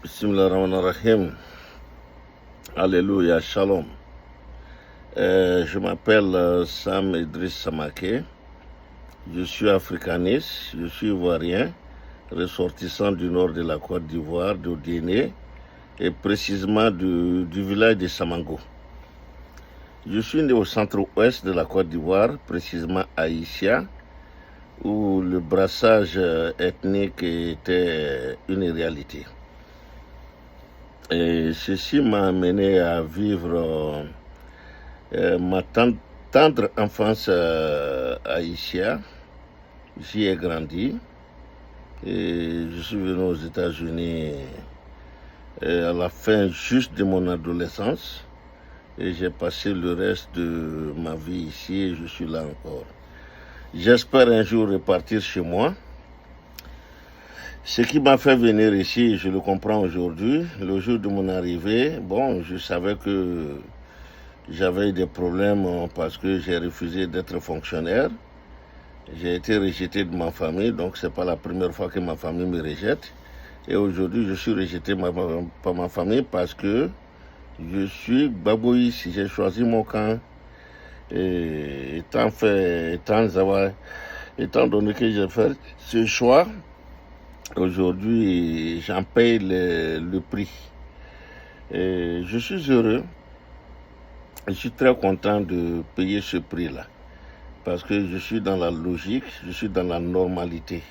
Bismillahirrahmanirrahim. Alléluia, shalom. Je m'appelle Sam Idriss Samake. Je suis africaniste, je suis ivoirien, ressortissant du nord de la Côte d'Ivoire, de Guinée, et précisément du village de Samango. Je suis né au centre-ouest de la Côte d'Ivoire, précisément à Isia, où le brassage ethnique était une réalité. Et ceci m'a amené à vivre ma tendre enfance à Isia. J'y ai grandi et je suis venu aux États-Unis à la fin juste de mon adolescence et j'ai passé le reste de ma vie ici et je suis là encore. J'espère un jour repartir chez moi. Ce qui m'a fait venir ici, je le comprends aujourd'hui. Le jour de mon arrivée, je savais que j'avais des problèmes parce que j'ai refusé d'être fonctionnaire. J'ai été rejeté de ma famille, donc c'est pas la première fois que ma famille me rejette. Et aujourd'hui, je suis rejeté par ma famille parce que je suis Gbagboïs. J'ai choisi mon camp. Et étant donné que j'ai fait ce choix, aujourd'hui, j'en paye le prix. Et je suis heureux. Je suis très content de payer ce prix-là. Parce que je suis dans la logique, je suis dans la normalité.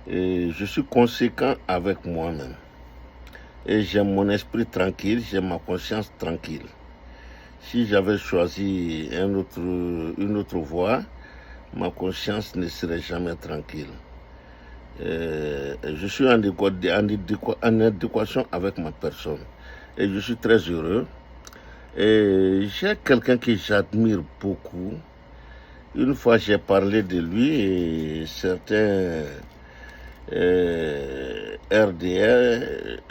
Et je suis conséquent avec moi-même. Et j'ai mon esprit tranquille, j'ai ma conscience tranquille. Si j'avais choisi une autre voie, ma conscience ne serait jamais tranquille. Je suis en adéquation avec ma personne. Et je suis très heureux. Et j'ai quelqu'un que j'admire beaucoup. Une fois, j'ai parlé de lui et certains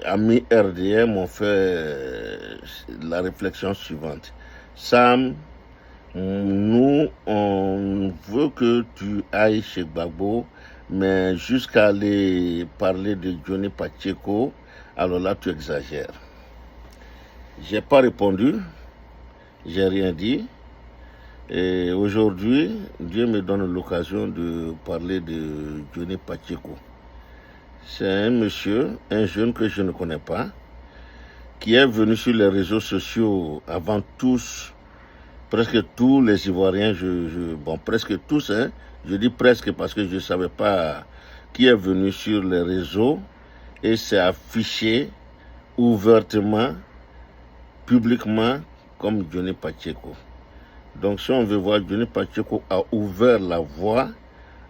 amis RDR m'ont fait la réflexion suivante. Sam, nous, on veut que tu ailles chez Gbagbo, mais jusqu'à aller parler de Johnny Pacheco, alors là, tu exagères. J'ai pas répondu, j'ai rien dit. Et aujourd'hui, Dieu me donne l'occasion de parler de Johnny Pacheco. C'est un monsieur, un jeune que je ne connais pas, qui est venu sur les réseaux sociaux avant tous, presque tous les Ivoiriens, presque tous, je dis presque parce que je ne savais pas qui est venu sur les réseaux et s'est affiché ouvertement, publiquement, comme Johnny Pacheco. Donc si on veut voir, Johnny Pacheco a ouvert la voie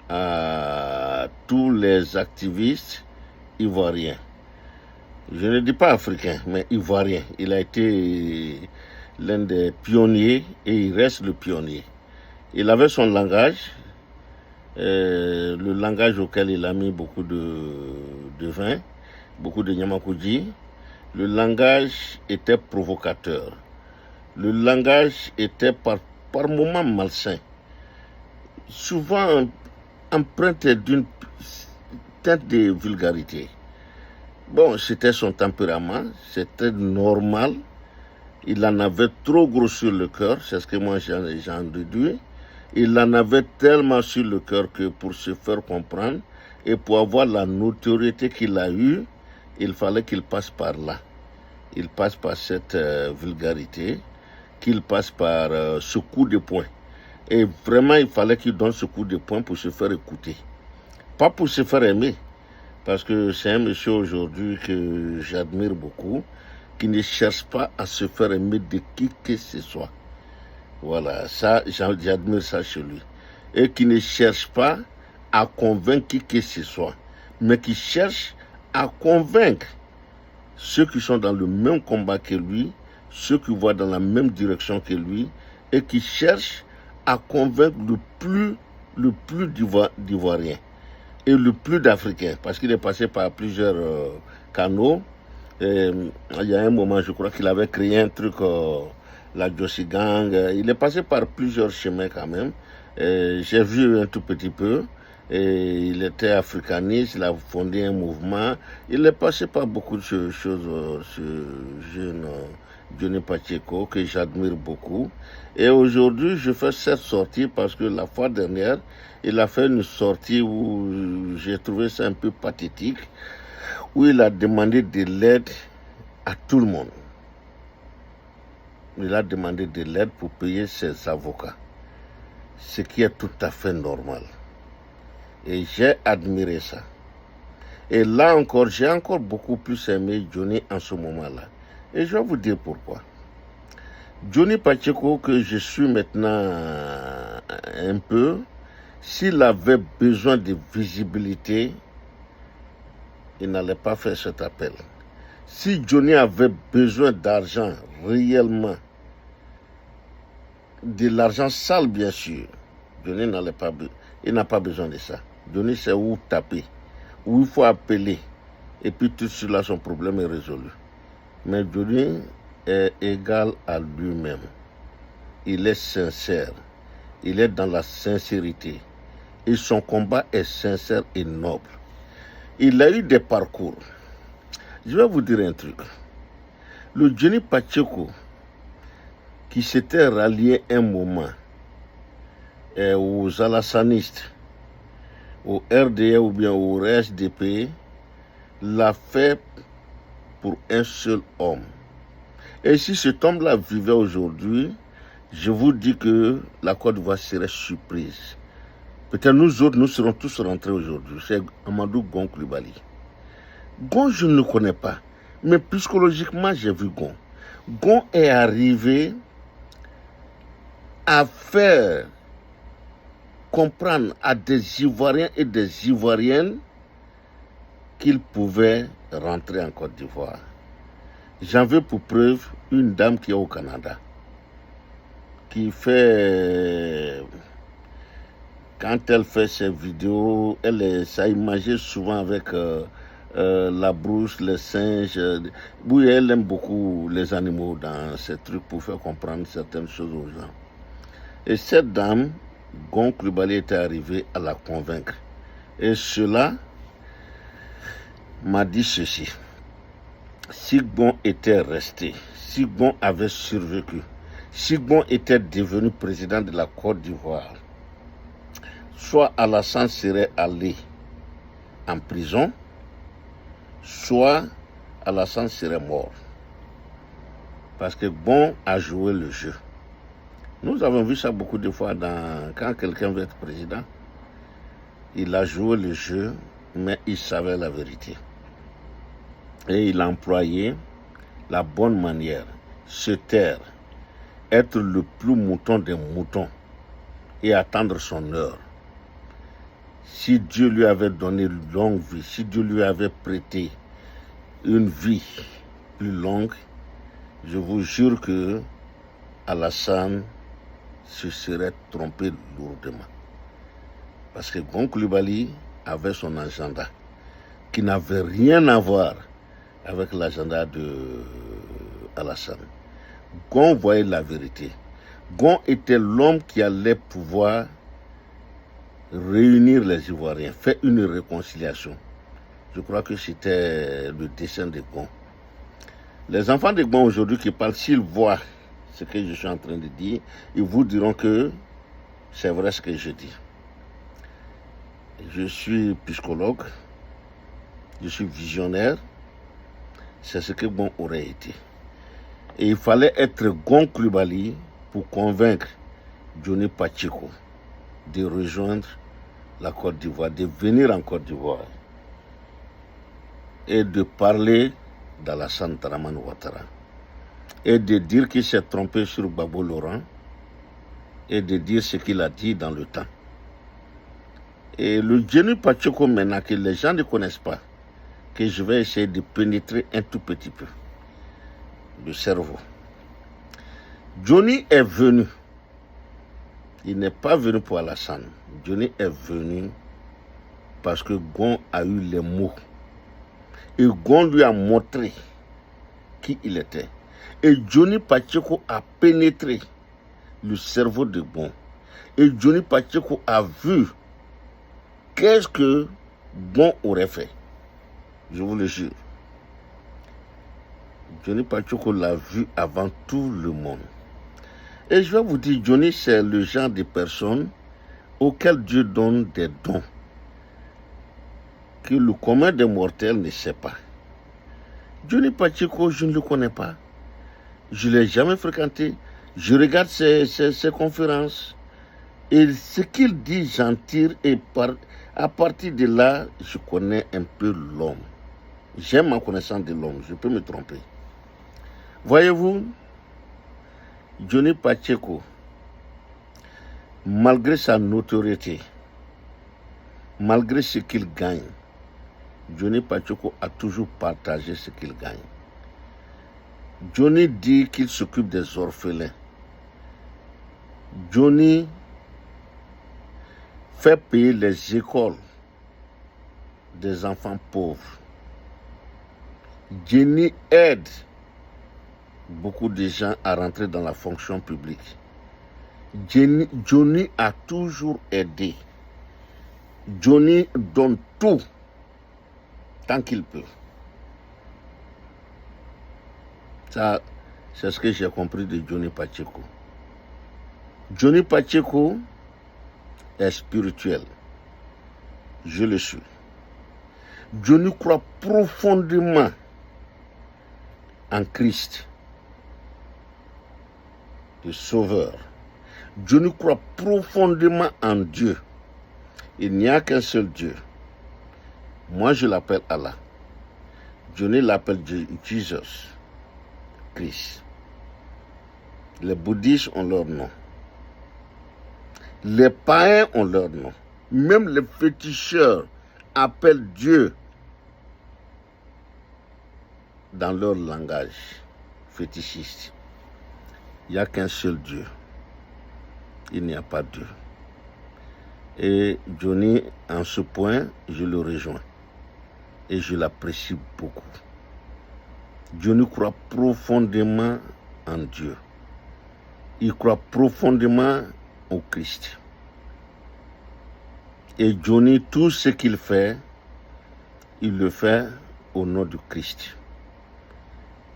à tous les activistes ivoiriens. Je ne dis pas africains, mais ivoiriens. Il a été l'un des pionniers et il reste le pionnier. Il avait son langage, le langage auquel il a mis beaucoup de vin, beaucoup de nyamakoudji. Le langage était provocateur. Le langage était par moments malsain, souvent emprunté d'une teinte de vulgarité. C'était son tempérament, c'était normal. Il en avait trop gros sur le cœur, c'est ce que moi j'en déduis. Il en avait tellement sur le cœur que pour se faire comprendre et pour avoir la notoriété qu'il a eue, il fallait qu'il passe par là. Il passe par cette vulgarité, qu'il passe par ce coup de poing. Et vraiment, il fallait qu'il donne ce coup de poing pour se faire écouter. Pas pour se faire aimer. Parce que c'est un monsieur aujourd'hui que j'admire beaucoup, qui ne cherche pas à se faire aimer de qui que ce soit. Voilà, ça, j'admire ça chez lui. Et qui ne cherche pas à convaincre qui que ce soit, mais qui cherche à convaincre ceux qui sont dans le même combat que lui, ceux qui voient dans la même direction que lui, et qui cherchent à convaincre le plus d'Ivoiriens et le plus d'Africains, parce qu'il est passé par plusieurs canaux. Et, il y a un moment, je crois qu'il avait créé un truc, la Joshi Gang. Il est passé par plusieurs chemins quand même. J'ai vu un tout petit peu. Et il était africaniste, il a fondé un mouvement. Il est passé par beaucoup de choses, ce jeune Johnny Pacheco, que j'admire beaucoup. Et aujourd'hui, je fais cette sortie parce que la fois dernière, il a fait une sortie où j'ai trouvé ça un peu pathétique, où il a demandé de l'aide à tout le monde. Il a demandé de l'aide pour payer ses avocats, ce qui est tout à fait normal. Et j'ai admiré ça. Et là encore, j'ai encore beaucoup plus aimé Johnny en ce moment-là. Et je vais vous dire pourquoi. Johnny Pacheco, que je suis maintenant un peu, s'il avait besoin de visibilité, il n'allait pas faire cet appel. Si Johnny avait besoin d'argent réellement, de l'argent sale bien sûr, Johnny n'a pas besoin de ça. Johnny sait où taper, où il faut appeler, et puis tout cela, son problème est résolu. Mais Johnny est égal à lui-même. Il est sincère, il est dans la sincérité, et son combat est sincère et noble. Il a eu des parcours. Je vais vous dire un truc. Le Johnny Pacheco, qui s'était rallié un moment aux Alassanistes, au RDA ou bien au RSDP, l'a fait pour un seul homme. Et si cet homme-là vivait aujourd'hui, je vous dis que la Côte d'Ivoire serait surprise. Peut-être nous autres, nous serons tous rentrés aujourd'hui. C'est Amadou Gon Coulibaly. Gon, je ne le connais pas. Mais psychologiquement, j'ai vu Gon. Gon est arrivé à faire comprendre à des Ivoiriens et des Ivoiriennes qu'ils pouvaient rentrer en Côte d'Ivoire. J'en veux pour preuve une dame qui est au Canada, qui fait, quand elle fait ses vidéos, elle s'imagine souvent avec la brousse, les singes. Oui, elle aime beaucoup les animaux dans ces trucs pour faire comprendre certaines choses aux gens. Et cette dame, Gon Coulibaly, était arrivé à la convaincre. Et cela m'a dit ceci. Si Gon était resté, si Gon avait survécu, si Gon était devenu président de la Côte d'Ivoire, soit Alassane serait allé en prison, soit Alassane serait mort. Parce que Gon a joué le jeu. Nous avons vu ça beaucoup de fois quand quelqu'un veut être président. Il a joué le jeu, mais il savait la vérité. Et il a employé la bonne manière, se taire, être le plus mouton des moutons et attendre son heure. Si Dieu lui avait donné une longue vie, si Dieu lui avait prêté une vie plus longue, je vous jure que Alassane se serait trompé lourdement. Parce que Gon Coulibaly avait son agenda qui n'avait rien à voir avec l'agenda de Alassane. Gon voyait la vérité. Gon était l'homme qui allait pouvoir réunir les Ivoiriens, faire une réconciliation. Je crois que c'était le dessein de Gon. Les enfants de Gon aujourd'hui qui parlent, s'ils voient ce que je suis en train de dire, ils vous diront que c'est vrai ce que je dis. Je suis psychologue, je suis visionnaire, c'est ce que Gon aurait été. Et il fallait être Gon Coulibaly pour convaincre Johnny Pacheco de rejoindre la Côte d'Ivoire, de venir en Côte d'Ivoire et de parler d'Alassane Dramane Ouattara et de dire qu'il s'est trompé sur Gbagbo Laurent et de dire ce qu'il a dit dans le temps. Et le Johnny Pacheco maintenant que les gens ne connaissent pas, que je vais essayer de pénétrer un tout petit peu le cerveau. Johnny est venu. Il n'est pas venu pour Alassane. Johnny est venu parce que Gon a eu les mots. Et Gon lui a montré qui il était. Et Johnny Pacheco a pénétré le cerveau de Gon. Et Johnny Pacheco a vu qu'est-ce que Bon aurait fait? Je vous le jure. Johnny Pacheco l'a vu avant tout le monde. Et je vais vous dire, Johnny, c'est le genre de personne auquel Dieu donne des dons que le commun des mortels ne sait pas. Johnny Pacheco, je ne le connais pas. Je ne l'ai jamais fréquenté. Je regarde ses conférences. Et ce qu'il dit, j'en tire. Et à partir de là, je connais un peu l'homme. J'aime ma connaissance de l'homme. Je peux me tromper. Voyez-vous, Johnny Pacheco, malgré sa notoriété, malgré ce qu'il gagne, Johnny Pacheco a toujours partagé ce qu'il gagne. Johnny dit qu'il s'occupe des orphelins. Johnny fait payer les écoles des enfants pauvres. Johnny aide beaucoup de gens à rentrer dans la fonction publique. Johnny a toujours aidé. Johnny donne tout tant qu'il peut. Ça, c'est ce que j'ai compris de Johnny Pacheco. Johnny Pacheco est spirituel. Je le suis. Johnny croit profondément en Christ, le Sauveur. Johnny croit profondément en Dieu. Il n'y a qu'un seul Dieu. Moi, je l'appelle Allah. Johnny l'appelle Jesus, Christ. Les bouddhistes ont leur nom. Les païens ont leur nom. Même les féticheurs appellent Dieu dans leur langage fétichiste. Il n'y a qu'un seul Dieu. Il n'y a pas Dieu. Et Johnny, en ce point, je le rejoins. Et je l'apprécie beaucoup. Johnny croit profondément en Dieu. Il croit profondément au Christ. Et Johnny, tout ce qu'il fait, il le fait au nom du Christ.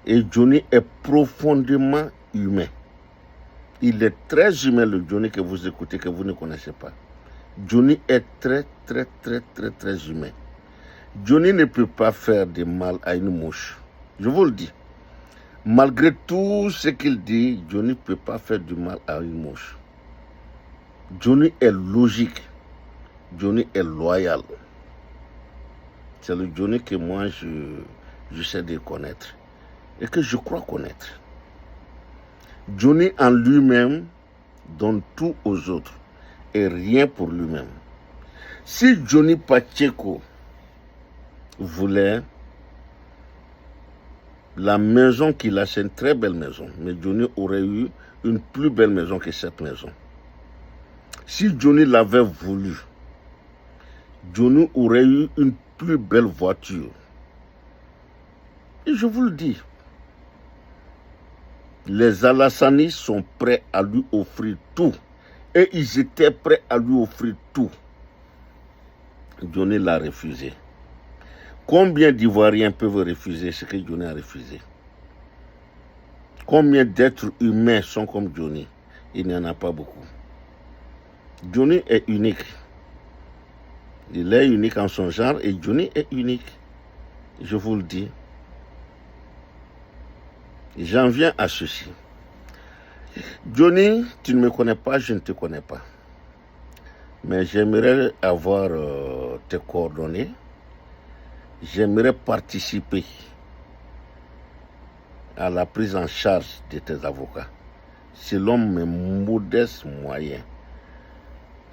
Et Johnny est profondément humain. Il est très humain, le Johnny que vous écoutez, que vous ne connaissez pas. Johnny est très humain. Johnny ne peut pas faire de mal à une mouche. Je vous le dis. Malgré tout ce qu'il dit, Johnny ne peut pas faire du mal à une mouche. Johnny est logique. Johnny est loyal. C'est le Johnny que moi, je sais de connaître. Et que je crois connaître. Johnny en lui-même donne tout aux autres. Et rien pour lui-même. Si Johnny Pacheco voulait la maison qu'il a, c'est une très belle maison. Mais Johnny aurait eu une plus belle maison que cette maison. Si Johnny l'avait voulu, Johnny aurait eu une plus belle voiture. Et je vous le dis, les Alassani sont prêts à lui offrir tout. Et ils étaient prêts à lui offrir tout. Johnny l'a refusé. Combien d'Ivoiriens peuvent refuser ce que Johnny a refusé? Combien d'êtres humains sont comme Johnny? Il n'y en a pas beaucoup. Johnny est unique. Il est unique en son genre et Johnny est unique. Je vous le dis. J'en viens à ceci. Johnny, tu ne me connais pas, je ne te connais pas. Mais j'aimerais avoir tes coordonnées. J'aimerais participer à la prise en charge de tes avocats, selon mes modestes moyens.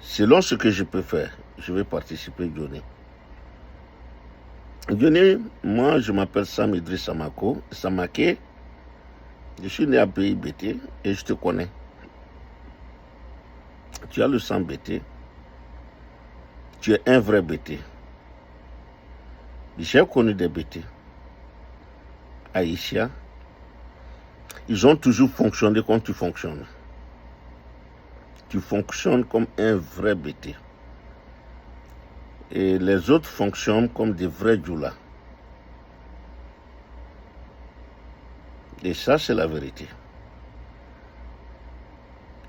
Selon ce que je peux faire, je vais participer, Johnny. Johnny, moi, je m'appelle Sam Idriss Samake. Je suis né à Pays BT et je te connais. Tu as le sang BT. Tu es un vrai BT. J'ai connu des BT. Aïcha. Ils ont toujours fonctionné comme tu fonctionnes. Tu fonctionnes comme un vrai BT. Et les autres fonctionnent comme des vrais djoulas. Et ça, c'est la vérité.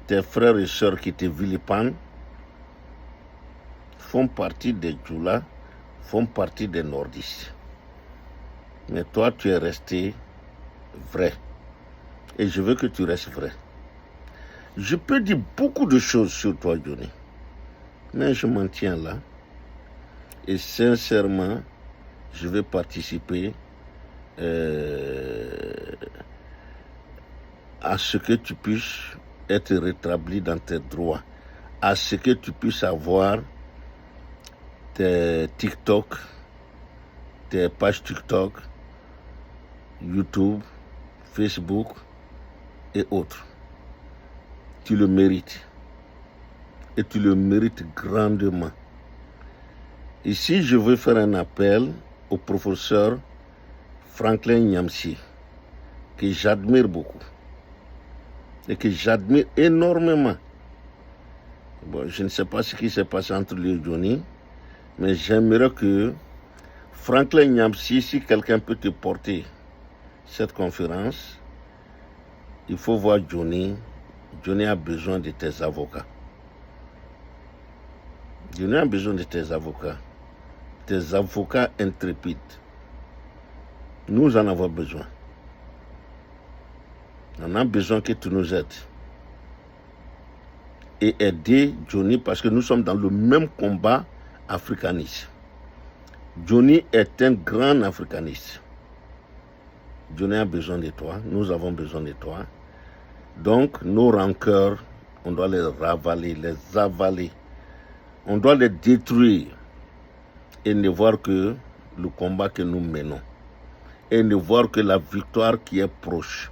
Tes frères et sœurs qui te vilipendent font partie des djoulas, font partie des nordistes. Mais toi, tu es resté vrai. Et je veux que tu restes vrai. Je peux dire beaucoup de choses sur toi, Johnny. Mais je m'en tiens là. Et sincèrement, je vais participer à ce que tu puisses être rétabli dans tes droits, à ce que tu puisses avoir tes TikTok, tes pages TikTok, YouTube, Facebook et autres. Tu le mérites. Et tu le mérites grandement. Ici, je veux faire un appel au professeur Franklin Nyamsi, que j'admire beaucoup et que j'admire énormément. Bon, je ne sais pas ce qui s'est passé entre lui et Johnny, mais j'aimerais que Franklin Nyamsi, si quelqu'un peut te porter cette conférence, il faut voir Johnny. Johnny a besoin de tes avocats. Johnny a besoin de tes avocats intrépides. Nous en avons besoin. On a besoin que tu nous aides. Et aider Johnny parce que nous sommes dans le même combat africaniste. Johnny est un grand africaniste. Johnny a besoin de toi. Nous avons besoin de toi. Donc, nos rancœurs, on doit les ravaler, les avaler. On doit les détruire et ne voir que le combat que nous menons. Et ne voir que la victoire qui est proche.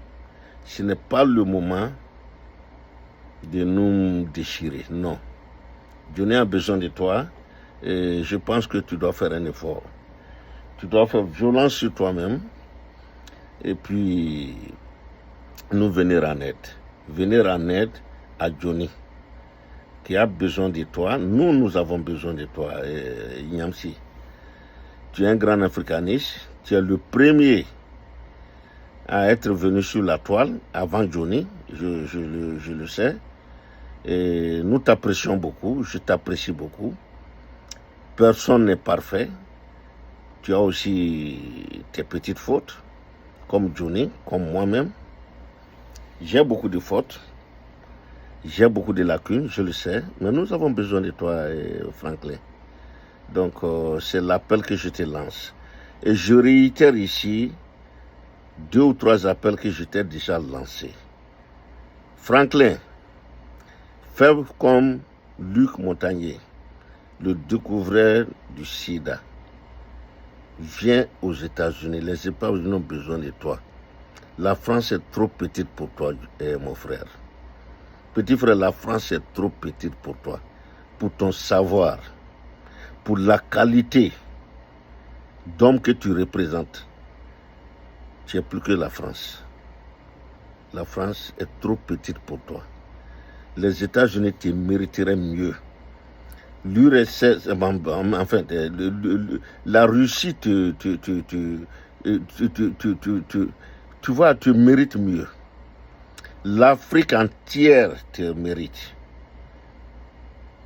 Ce n'est pas le moment de nous déchirer, non. Johnny a besoin de toi et je pense que tu dois faire un effort. Tu dois faire violence sur toi-même et puis nous venir en aide. Venir en aide à Johnny qui a besoin de toi. Nous avons besoin de toi, Nyamsi. Tu es un grand africaniste. Tu es le premier à être venu sur la toile avant Johnny. Je le sais. Et nous t'apprécions beaucoup. Je t'apprécie beaucoup. Personne n'est parfait. Tu as aussi tes petites fautes, comme Johnny, comme moi-même. J'ai beaucoup de fautes. J'ai beaucoup de lacunes, je le sais, mais nous avons besoin de toi, Franklin. Donc, c'est l'appel que je te lance. Et je réitère ici 2 ou 3 appels que je t'ai déjà lancés. Franklin, fais comme Luc Montagnier, le découvreur du sida. Viens aux États-Unis. Les États-Unis ont besoin de toi. La France est trop petite pour toi, mon frère. Petit frère, la France est trop petite pour toi, pour ton savoir, pour la qualité d'homme que tu représentes. Tu es plus que la France. La France est trop petite pour toi. Les États-Unis te mériteraient mieux. L'URSS, enfin, la Russie tu vois, tu mérites mieux. L'Afrique entière te mérite.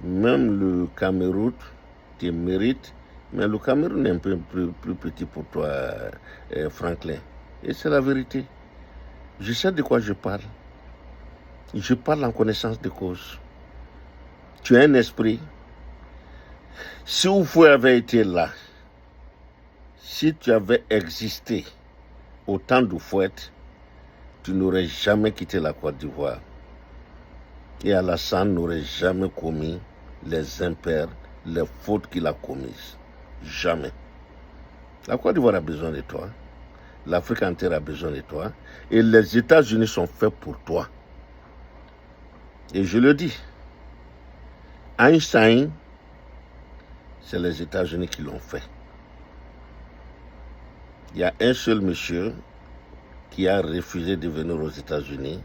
Même le Cameroun te mérite. Mais le Cameroun est un peu plus petit pour toi, Franklin. Et c'est la vérité. Je sais de quoi je parle. Je parle en connaissance de cause. Tu as un esprit. Si Oufoué avait été là, si tu avais existé au temps d'Oufoué, tu n'aurais jamais quitté la Côte d'Ivoire. Et Alassane n'aurait jamais commis les impairs, les fautes qu'il a commises. Jamais. La Côte d'Ivoire a besoin de toi. L'Afrique entière a besoin de toi. Et les États-Unis sont faits pour toi. Et je le dis. Einstein, c'est les États-Unis qui l'ont fait. Il y a un seul monsieur qui a refusé de venir aux États-Unis.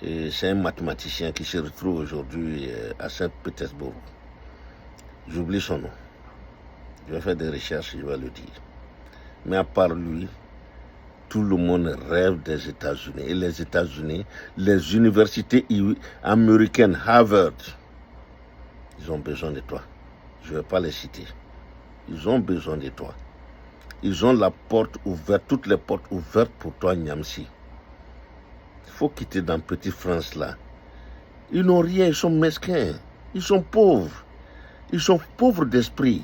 Et c'est un mathématicien qui se retrouve aujourd'hui à Saint-Pétersbourg. J'oublie son nom. Je vais faire des recherches, je vais le dire. Mais à part lui, tout le monde rêve des États-Unis. Et les États-Unis, les universités américaines, Harvard, ils ont besoin de toi. Je ne vais pas les citer. Ils ont besoin de toi. Ils ont la porte ouverte, toutes les portes ouvertes pour toi, Niamsi. Il faut quitter dans Petite France là. Ils n'ont rien, ils sont mesquins. Ils sont pauvres. Ils sont pauvres d'esprit.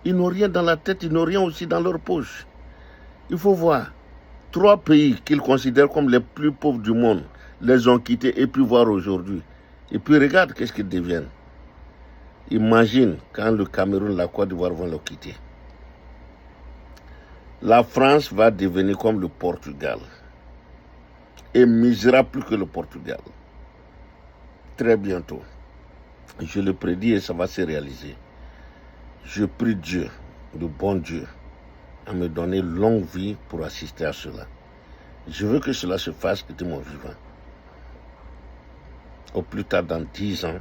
Ils n'ont rien dans la tête, ils n'ont rien aussi dans leur poche. Il faut voir. 3 pays qu'ils considèrent comme les plus pauvres du monde les ont quittés et puis voir aujourd'hui. Et puis regarde qu'est-ce qu'ils deviennent. Imagine quand le Cameroun, la Côte d'Ivoire vont le quitter. La France va devenir comme le Portugal. Et misera plus que le Portugal. Très bientôt. Je le prédis et ça va se réaliser. Je prie Dieu, le bon Dieu, à me donner longue vie pour assister à cela. Je veux que cela se fasse de mon vivant. Au plus tard, dans 10 ans,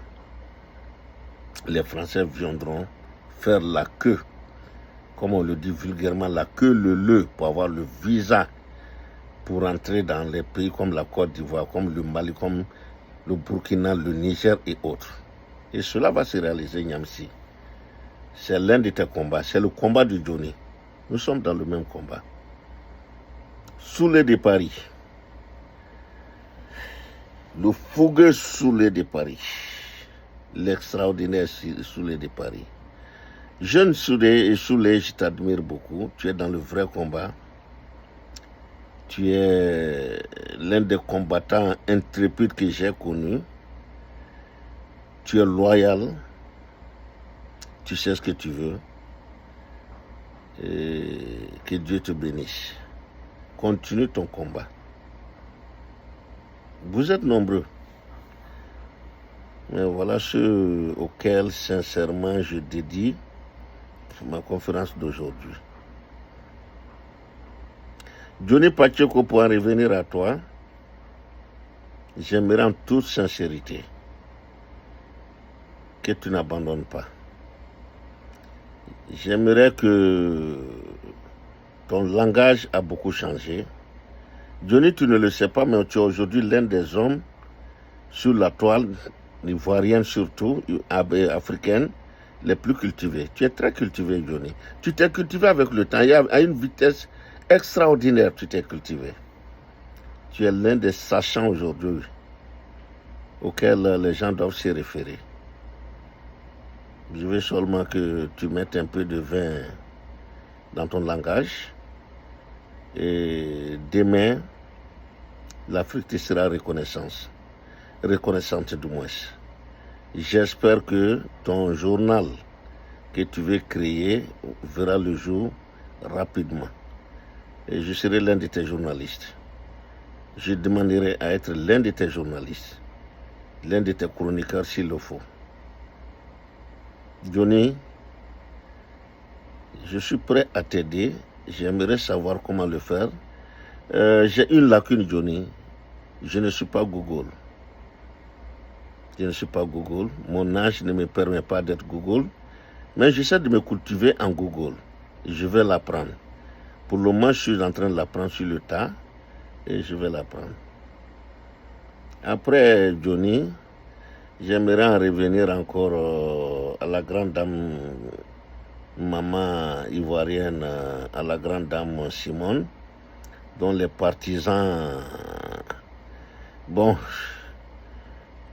les Français viendront faire la queue, comme on le dit vulgairement, la queue leu pour avoir le visa pour entrer dans les pays comme la Côte d'Ivoire, comme le Mali, comme le Burkina, le Niger et autres. Et cela va se réaliser, Niamsi. C'est l'un de tes combats, c'est le combat de Johnny. Nous sommes dans le même combat. Soulé de Paris. Le fougueux Soulé de Paris. L'extraordinaire Soulé de Paris. Jeune Soulé, je t'admire beaucoup. Tu es dans le vrai combat. Tu es l'un des combattants intrépides que j'ai connus. Tu es loyal. Tu sais ce que tu veux. Et que Dieu te bénisse. Continue ton combat. Vous êtes nombreux. Mais voilà ceux auxquels, sincèrement, je dédie ma conférence d'aujourd'hui. Johnny Pacheco, pour en revenir à toi, j'aimerais en toute sincérité que tu n'abandonnes pas. J'aimerais que ton langage a beaucoup changé. Johnny, tu ne le sais pas, mais tu es aujourd'hui l'un des hommes sur la toile, ivoirienne surtout, africaine, les plus cultivés. Tu es très cultivé, Johnny. Tu t'es cultivé avec le temps, à une vitesse extraordinaire, tu t'es cultivé. Tu es l'un des sachants aujourd'hui auxquels les gens doivent se référer. Je veux seulement que tu mettes un peu de vin dans ton langage. Et demain, l'Afrique te sera reconnaissante du moins. J'espère que ton journal que tu veux créer verra le jour rapidement. Et je serai l'un de tes journalistes. Je demanderai à être l'un de tes journalistes, l'un de tes chroniqueurs s'il le faut. Johnny, je suis prêt à t'aider. J'aimerais savoir comment le faire. J'ai une lacune, Johnny. Je ne suis pas Google. Je ne suis pas Google. Mon âge ne me permet pas d'être Google. Mais j'essaie de me cultiver en Google. Je vais l'apprendre. Pour le moment, je suis en train de l'apprendre sur le tas. Et je vais l'apprendre. Après, Johnny, j'aimerais en revenir encore à la grande dame, maman ivoirienne, à la grande dame Simone, dont les partisans,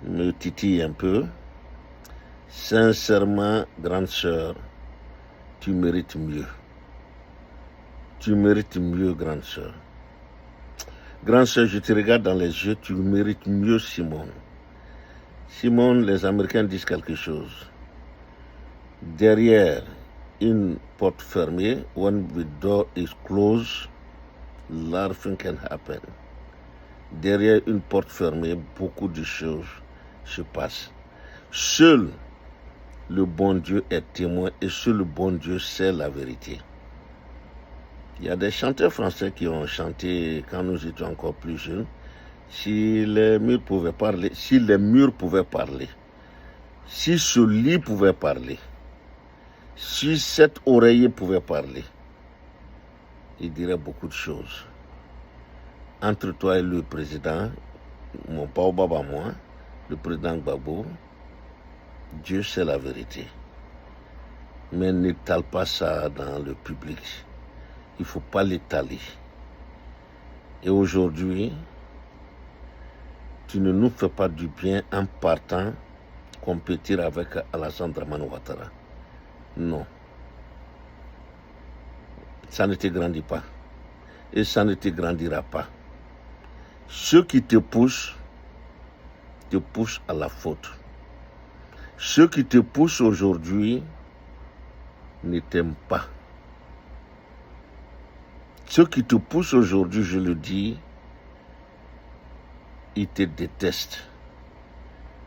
me titillent un peu. Sincèrement, grande sœur, tu mérites mieux. Tu mérites mieux, grande sœur. Grande sœur, je te regarde dans les yeux, tu mérites mieux, Simone. Simone, les Américains disent quelque chose. Derrière une porte fermée, when the door is closed, nothing can happen. Derrière une porte fermée, beaucoup de choses se passent. Seul le bon Dieu est témoin et seul le bon Dieu sait la vérité. Il y a des chanteurs français qui ont chanté quand nous étions encore plus jeunes. Si les murs pouvaient parler, si ce lit pouvait parler, Si cet oreiller pouvait parler, il dirait beaucoup de choses. Entre toi et le président, mon Baobab, moi, le président Gbagbo, Dieu sait la vérité. Mais n'étale pas ça dans le public. Il ne faut pas l'étaler. Et aujourd'hui, tu ne nous fais pas du bien en partant compétir avec Alassane Dramane Ouattara. Non. Ça ne te grandit pas. Et ça ne te grandira pas. Ceux qui te poussent à la faute. Ceux qui te poussent aujourd'hui ne t'aiment pas. Ceux qui te poussent aujourd'hui, je le dis, ils te détestent.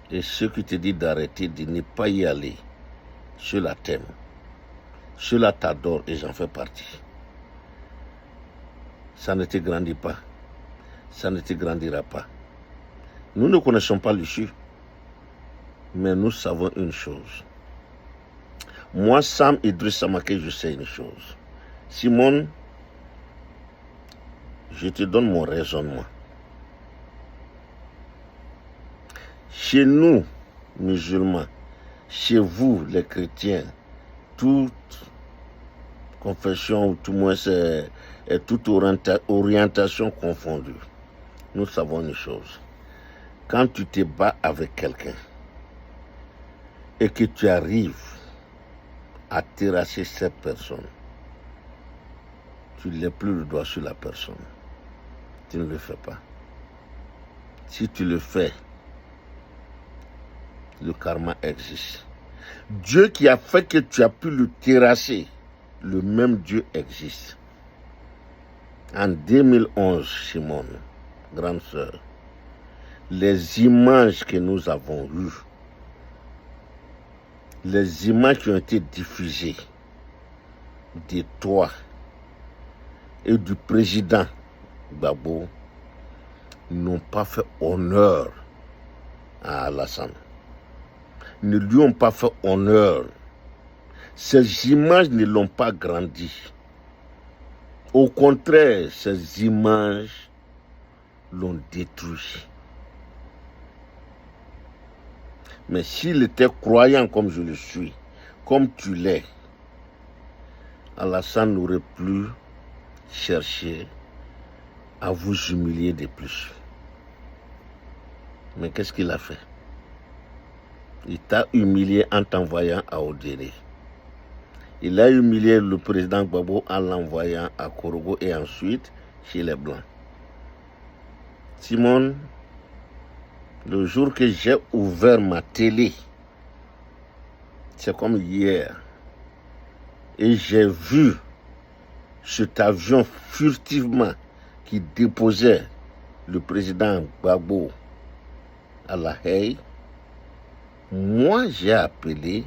Et ceux qui te disent d'arrêter, de ne pas y aller, ceux-là t'aiment. Ceux-là t'adorent et j'en fais partie. Ça ne te grandit pas. Ça ne te grandira pas. Nous ne connaissons pas l'issue. Mais nous savons une chose. Moi, Sam Idriss Samaké, je sais une chose. Simone, je te donne mon raisonnement. Chez nous, musulmans, chez vous, les chrétiens, toute confession, ou tout moins toute orientation confondue, nous savons une chose. Quand tu te bats avec quelqu'un et que tu arrives à terrasser cette personne, tu ne lèves plus le doigt sur la personne. Tu ne le fais pas. Si tu le fais, le karma existe. Dieu qui a fait que tu as pu le terrasser, le même Dieu existe. En 2011, Simone, grande sœur, les images que nous avons eues, les images qui ont été diffusées de toi et du président Gbagbo n'ont pas fait honneur à Alassane. Ne lui ont pas fait honneur. Ces images ne l'ont pas grandi. Au contraire, ces images l'ont détruit. Mais s'il était croyant comme je le suis, comme tu l'es, Alassane n'aurait plus cherché à vous humilier de plus. Mais qu'est-ce qu'il a fait? Il t'a humilié en t'envoyant à Odéré. Il a humilié le président Gbagbo en l'envoyant à Korogo et ensuite chez les Blancs. Simone, le jour que j'ai ouvert ma télé, c'est comme hier, et j'ai vu cet avion furtivement qui déposait le président Gbagbo à La Haye, moi j'ai appelé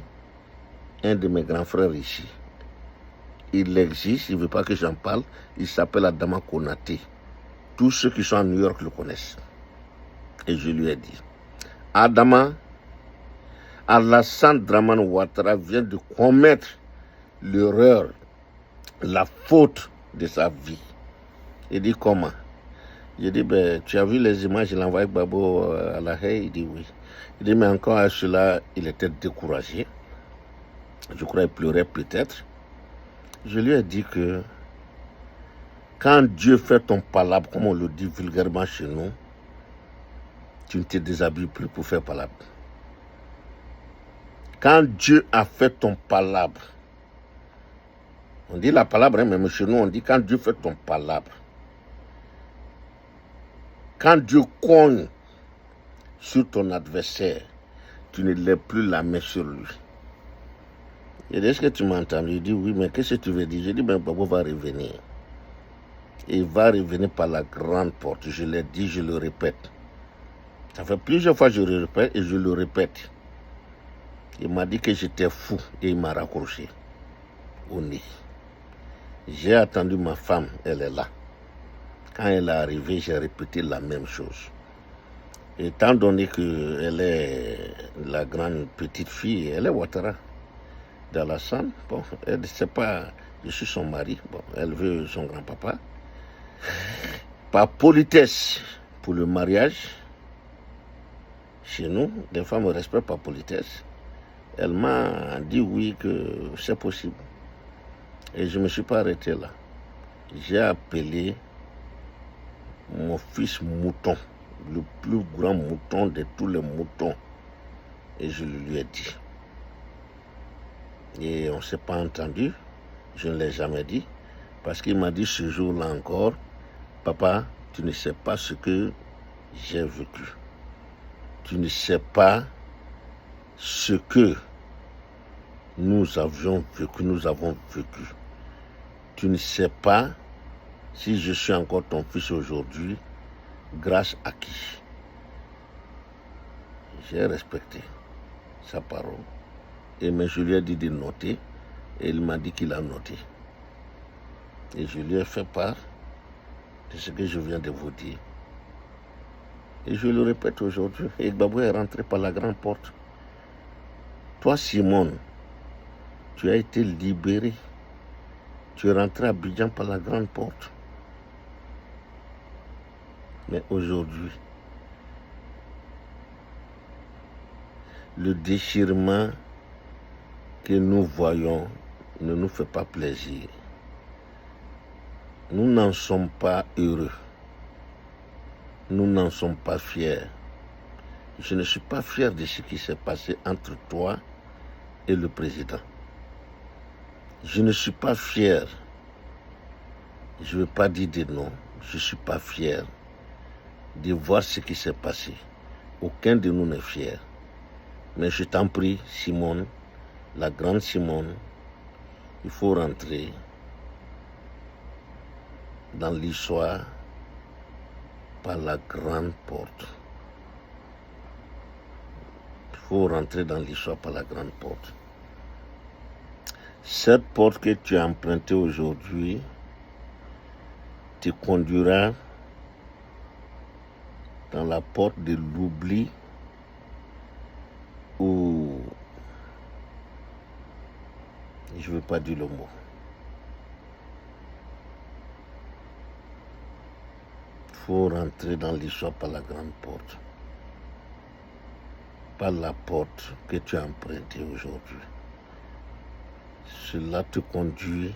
un de mes grands frères ici. Il existe, il ne veut pas que j'en parle, il s'appelle Adama Konaté. Tous ceux qui sont à New York le connaissent. Et je lui ai dit, Adama, Alassane Dramane Ouattara vient de commettre l'erreur, la faute de sa vie. Il dit comment? J'ai dit, ben, tu as vu les images, il a envoyé Gbagbo à La Haye? Il dit oui. Il dit, mais encore à cela, il était découragé. Je crois qu'il pleurait peut-être. Je lui ai dit que quand Dieu fait ton palabre, comme on le dit vulgairement chez nous, tu ne te déshabilles plus pour faire palabre. Quand Dieu a fait ton palabre, on dit la palabre, hein, mais chez nous on dit quand Dieu fait ton palabre, quand Dieu cogne sur ton adversaire, tu ne lèves plus la main sur lui. Il dit, est-ce que tu m'entends? Il dit, oui, mais qu'est-ce que tu veux dire? J'ai dit, ben, Gbagbo va revenir. Et il va revenir par la grande porte. Je l'ai dit, je le répète. Ça fait plusieurs fois que je le répète et je le répète. Il m'a dit que j'étais fou et il m'a raccroché au nez. J'ai attendu ma femme, elle est là. Quand elle est arrivée, j'ai répété la même chose. Étant donné qu'elle est la grande petite fille, elle est Ouattara. d'Alassane. Bon, elle ne sait pas, je suis son mari. Bon, elle veut son grand-papa. Par politesse pour le mariage, chez nous, des femmes me respectent par politesse. Elle m'a dit oui, que c'est possible. Et je ne me suis pas arrêté là. J'ai appelé mon fils mouton, le plus grand mouton de tous les moutons. Et je le lui ai dit. Et on ne s'est pas entendu. Je ne l'ai jamais dit. Parce qu'il m'a dit ce jour-là encore, papa, tu ne sais pas ce que j'ai vécu. Tu ne sais pas ce que nous avons vécu. Tu ne sais pas si je suis encore ton fils aujourd'hui, grâce à qui. J'ai respecté sa parole. Mais je lui ai dit de noter, et il m'a dit qu'il a noté. Et je lui ai fait part de ce que je viens de vous dire. Et je le répète aujourd'hui, et Gbagbo est rentré par la grande porte. Toi, Simone, tu as été libéré. Tu es rentré à Abidjan par la grande porte. Mais aujourd'hui, le déchirement que nous voyons ne nous fait pas plaisir. Nous n'en sommes pas heureux. Nous n'en sommes pas fiers. Je ne suis pas fier de ce qui s'est passé entre toi et le président. Je ne suis pas fier. Je ne veux pas dire des noms. Je ne suis pas fier de voir ce qui s'est passé. Aucun de nous n'est fier. Mais je t'en prie, Simone, la grande Simone, il faut rentrer dans l'histoire par la grande porte. Il faut rentrer dans l'histoire par la grande porte. Cette porte que tu as empruntée aujourd'hui te conduira dans la porte de l'oubli où je ne veux pas dire le mot. Il faut rentrer dans l'histoire par la grande porte. Par la porte que tu as empruntée aujourd'hui. Cela te conduit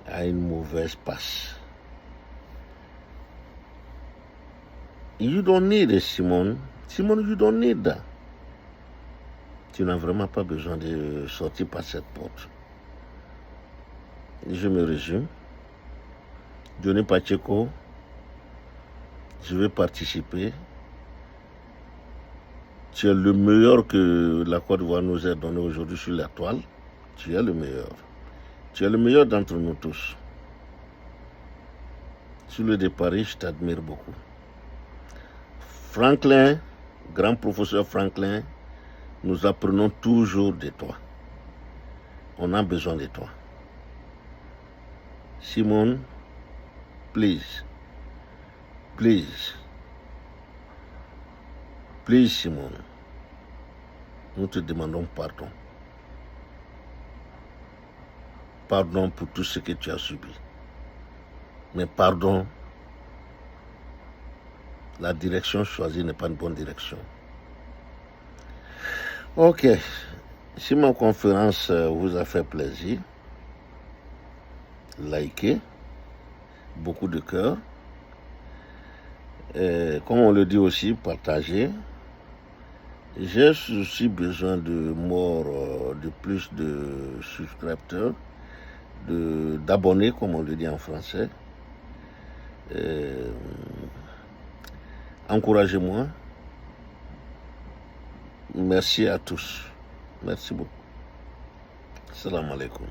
à une mauvaise passe. You don't need it, Simone. Simone, you don't need that. Tu n'as vraiment pas besoin de sortir par cette porte. Je me résume. Denis Pacheco, je vais participer. Tu es le meilleur que la Côte d'Ivoire nous a donné aujourd'hui sur la toile. Tu es le meilleur. Tu es le meilleur d'entre nous tous. Sur le départ, je t'admire beaucoup. Franklin, grand professeur Franklin, nous apprenons toujours de toi. On a besoin de toi. Simone, please, Simone, nous te demandons pardon. Pardon pour tout ce que tu as subi. Mais pardon, la direction choisie n'est pas une bonne direction. Ok, si ma conférence vous a fait plaisir, likez, beaucoup de cœur. Comme on le dit aussi, partagez. J'ai aussi besoin de plus de subscripteurs, d'abonnés, comme on le dit en français. Encouragez-moi. Merci à tous. Merci beaucoup. Salam alaikum.